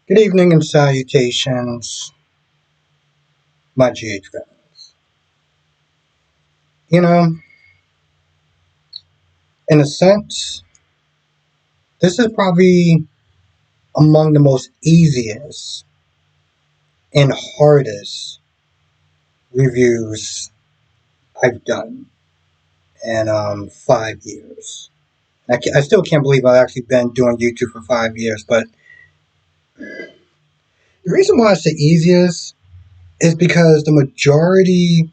Good evening and salutations, my GH friends. You know, in a sense, this is probably among the most easiest and hardest reviews I've done in 5 years. I still can't believe I've actually been doing YouTube for 5 years, but the reason why it's the easiest is because the majority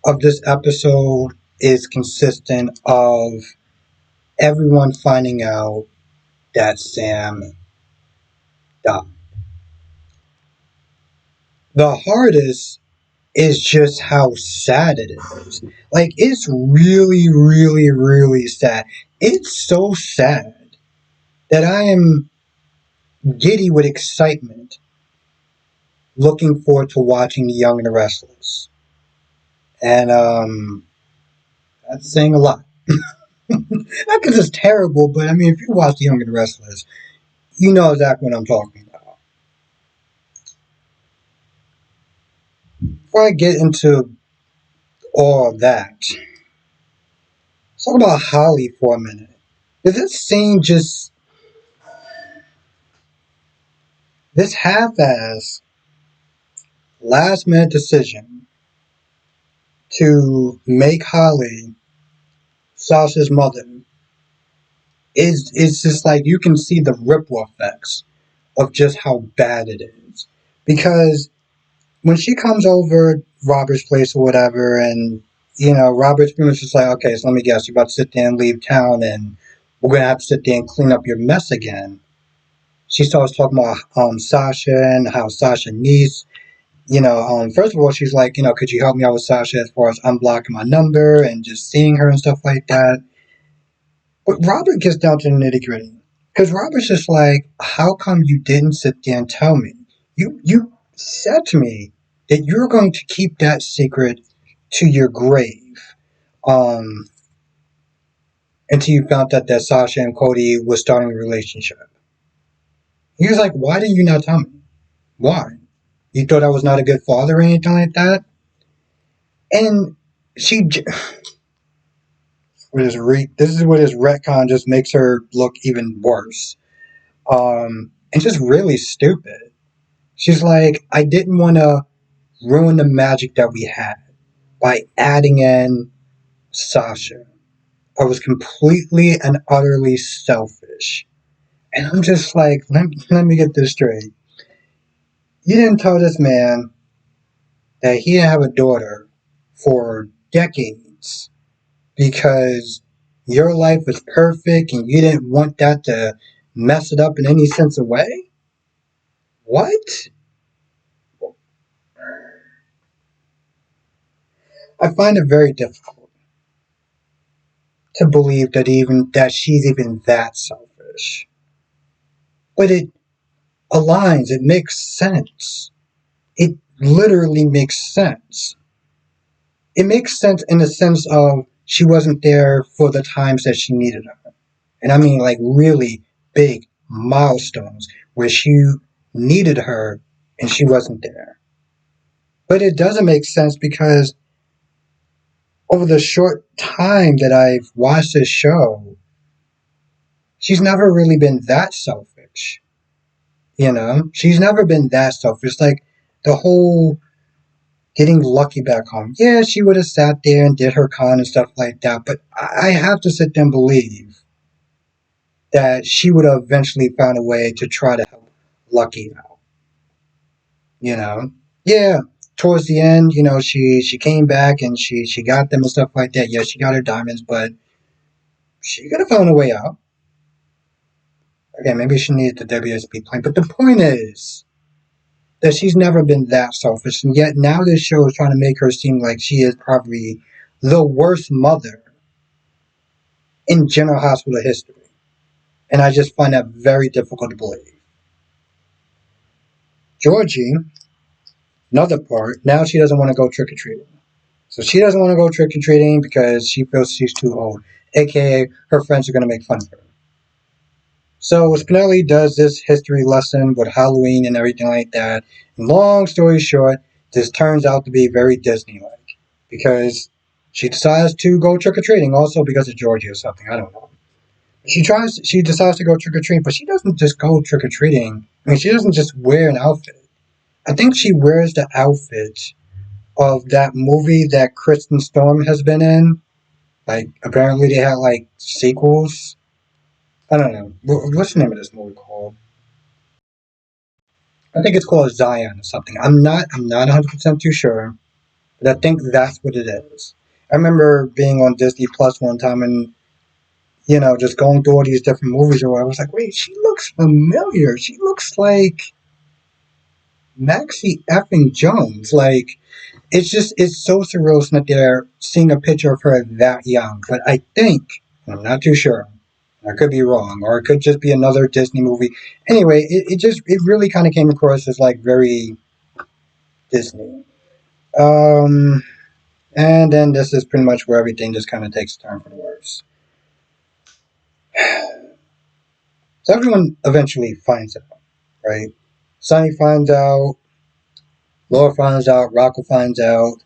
of this episode is consistent of everyone finding out that Sam died. The hardest is just how sad it is. Like, it's really, really, really sad. It's so sad that I am giddy with excitement looking forward to watching The Young and the Restless. And, that's saying a lot. Not because it's terrible, but I mean, if you watch The Young and the Restless, you know exactly what I'm talking about. Before I get into all of that, let's talk about Holly for a minute. Did this scene just, this half-ass last minute decision to make Holly Sasha's mother is just like you can see the ripple effects of just how bad it is. Because when she comes over Robert's place or whatever, and Robert's pretty much just like, okay, so let me guess, you're about to sit there and leave town, and we're gonna have to sit there and clean up your mess again. She starts talking about Sasha and how Sasha needs first of all, she's like, could you help me out with Sasha as far as unblocking my number and just seeing her and stuff like that? But Robert gets down to the nitty gritty. Because Robert's just like, how come you didn't sit there and tell me? You said to me that you're going to keep that secret to your grave. Um, until you found out that Sasha and Cody was starting a relationship. He was like, why didn't you not tell me? Why? You thought I was not a good father or anything like that? And she this is what his retcon just makes her look even worse. And just really stupid. She's like, I didn't want to ruin the magic that we had by adding in Sasha. I was completely and utterly selfish. And I'm just like, let me get this straight. You didn't tell this man that he didn't have a daughter for decades because your life was perfect and you didn't want that to mess it up in any sense of way? What? I find it very difficult to believe that she's even that selfish. But it aligns, it makes sense. It literally makes sense. It makes sense in the sense of she wasn't there for the times that she needed her. And I mean like really big milestones where she needed her and she wasn't there. But it doesn't make sense because over the short time that I've watched this show, she's never really been that selfish. She's never been that selfish. Like the whole getting Lucky back home. Yeah, she would have sat there and did her con and stuff like that. But I have to sit there and believe that she would have eventually found a way to try to help Lucky out. You know? Yeah, towards the end, she came back and she got them and stuff like that. Yeah, she got her diamonds, but she could have found a way out. Okay, maybe she needed the WSP plane. But the point is that she's never been that selfish. And yet now this show is trying to make her seem like she is probably the worst mother in General Hospital history. And I just find that very difficult to believe. Georgie, another part, now she doesn't want to go trick-or-treating. So she doesn't want to go trick-or-treating because she feels she's too old. AKA, her friends are going to make fun of her. So Spinelli does this history lesson with Halloween and everything like that. And long story short, this turns out to be very Disney-like because she decides to go trick or treating, also because of Georgie or something. I don't know. She decides to go trick or treating, but she doesn't just go trick or treating. I mean, she doesn't just wear an outfit. I think she wears the outfit of that movie that Kristen Storm has been in. Like, apparently they had like sequels. I don't know. What's the name of this movie called? I think it's called Zion or something. I'm not 100% too sure, but I think that's what it is. I remember being on Disney Plus one time and just going through all these different movies or whatever. I was like, wait, she looks familiar. She looks like Maxie effing Jones. Like, it's so surreal that they're seeing a picture of her that young. But I think, I'm not too sure. I could be wrong, or it could just be another Disney movie. Anyway, it really kind of came across as like very Disney. Um, and then this is pretty much where everything just kind of takes a turn for the worse. So everyone eventually finds out, right? Sonny finds out, Laura finds out, Rocco finds out,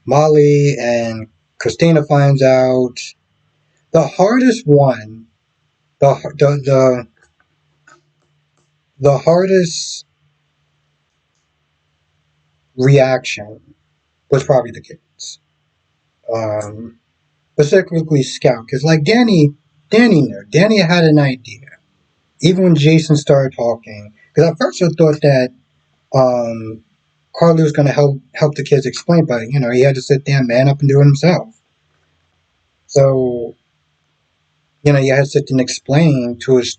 Molly and Christina finds out. The hardest one, the hardest reaction was probably the kids, specifically Scout, because like Danny knew. Danny had an idea, even when Jason started talking. Because at first I thought that um, Carly was going to help the kids explain, but he had to sit there, man up, and do it himself. So you had to sit and explain to his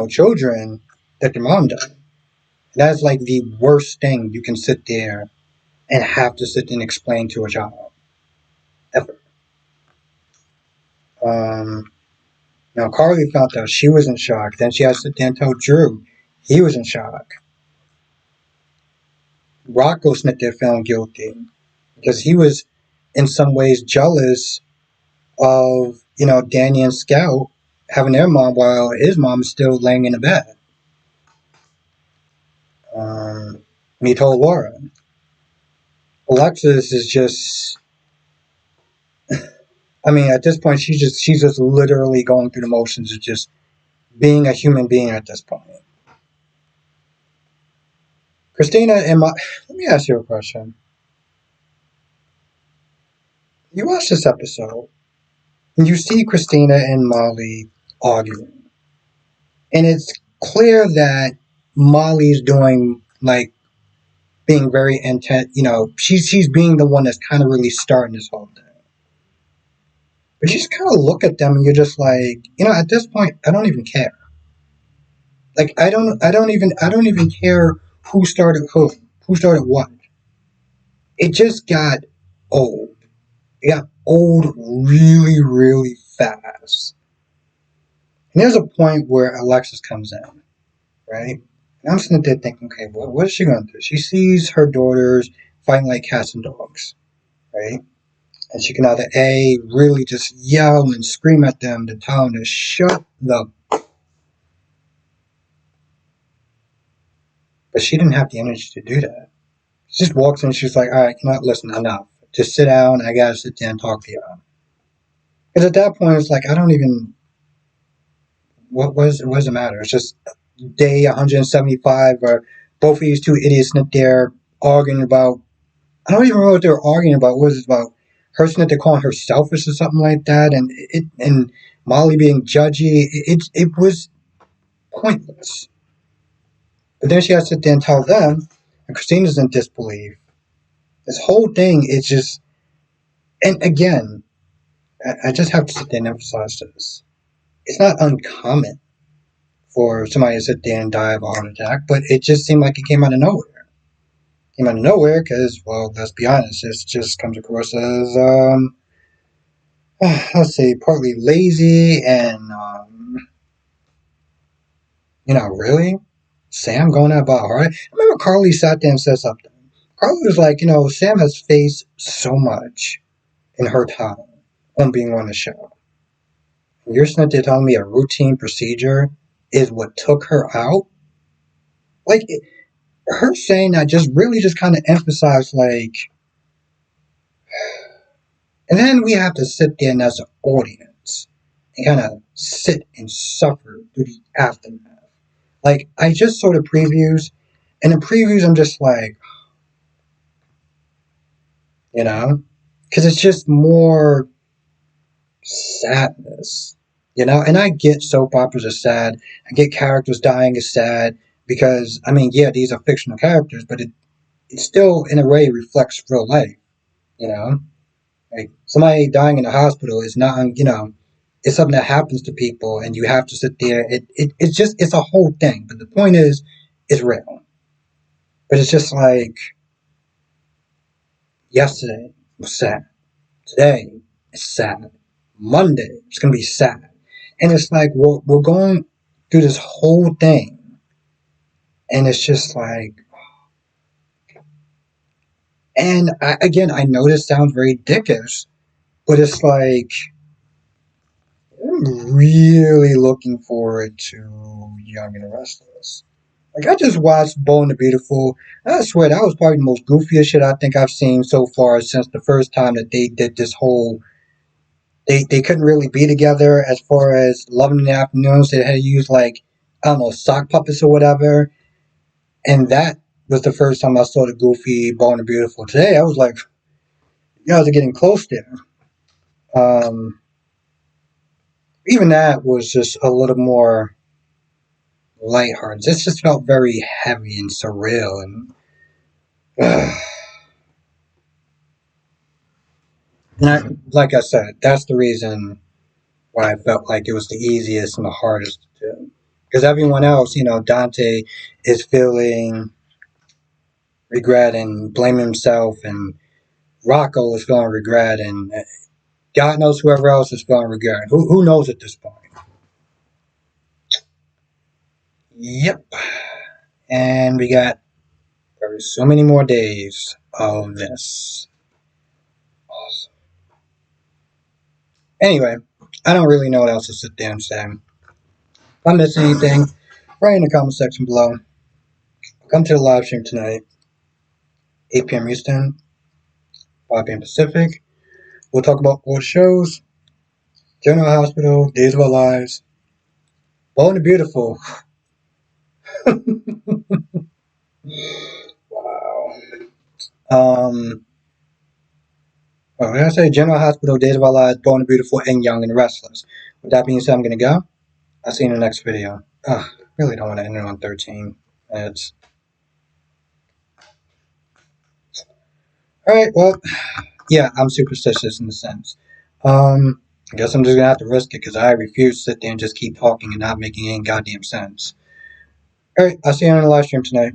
children that their mom died. That's like the worst thing you can sit there and have to sit and explain to a child ever. Um, Now Carly found out she was in shock. Then she had to sit there and tell Drew he was in shock. Rocco sat there feeling guilty because he was in some ways jealous of Danny and Scout having their mom while his mom is still laying in the bed. And he told Laura. Alexis is just, I mean, at this point, she's just literally going through the motions of just being a human being at this point. Christina, let me ask you a question. You watch this episode, and you see Christina and Molly arguing, and it's clear that Molly's doing like being very intent. She's being the one that's kind of really starting this whole thing. But you just kind of look at them, and you're just like, at this point, I don't even care. Like I don't even care who started what. It just got old. It got old really, really fast. And there's a point where Alexis comes in, right? And I'm sitting there thinking, okay, what is she going to do? She sees her daughters fighting like cats and dogs, right? And she can either A, really just yell and scream at them to tell them to shut the. But she didn't have the energy to do that. She just walks in, she's like, all right, listen, enough. Just sit down, I gotta sit there and talk to you. Because at that point, it's like, I don't even. What does it matter? It's just day 175 where both of these two idiots sit there arguing about. I don't even know what they were arguing about. What was it about? Her sitting there calling her selfish or something like that, and Molly being judgy. It was pointless. But then she has to sit there and tell them, and Christina's in disbelief. This whole thing is just, and again, I just have to sit there and emphasize this. It's not uncommon for somebody to sit there and die of a heart attack, but it just seemed like it came out of nowhere. Came out of nowhere because, well, let's be honest, it just comes across as, let's say, partly lazy and, really? Sam going out about heart? I remember Carly sat there and said something. Carly was like, Sam has faced so much in her time on being on the show. You're sitting there telling me a routine procedure is what took her out? Like, her saying that just really just kind of emphasized, like, and then we have to sit there and as an audience and kind of sit and suffer through the aftermath. Like, I just saw the previews, and in previews, I'm just like, you know, because it's just more sadness, you know. And I get soap operas are sad. I get characters dying is sad because I mean, yeah, these are fictional characters, but it still in a way reflects real life, you know. Like somebody dying in the hospital is not, you know, it's something that happens to people, and you have to sit there. It's just it's a whole thing. But the point is, it's real. But it's just like yesterday was sad. Today is sad. Monday it's gonna be sad, and it's like we're going through this whole thing, and it's just like, and I know this sounds very dickish, but it's like I'm really looking forward to Young and the Restless. Like I just watched Bold and the Beautiful. I swear that was probably the most goofiest shit I think I've seen so far since the first time that they did this whole. They couldn't really be together as far as Loving in the Afternoons. They had to use like I don't know sock puppets or whatever, and that was the first time I saw the goofy Bold and the Beautiful. Today I was like, you guys are getting close there. Um, Even that was just a little more lighthearted. This just felt very heavy and surreal, and and like I said, that's the reason why I felt like it was the easiest and the hardest to do. Because everyone else, you know, Dante is feeling regret and blaming himself, and Rocco is feeling regret, and God knows whoever else is feeling regret. Who knows at this point? Yep. And we got there's so many more days of this. Awesome. Anyway, I don't really know what else to sit there and say. If I miss anything, write in the comment section below. Come to the live stream tonight, 8 p.m. Eastern, 5 p.m. Pacific. We'll talk about all the shows, General Hospital, Days of Our Lives, Bold and Beautiful. Wow. What did I say? General Hospital, Days of Our Lives, Bold and Beautiful, and Young and Restless. With that being said, I'm going to go. I'll see you in the next video. Really don't want to end it on 13 minutes. Alright, well, yeah, I'm superstitious in a sense. I guess I'm just gonna have to risk it because I refuse to sit there and just keep talking and not making any goddamn sense. Alright, I'll see you on the live stream tonight.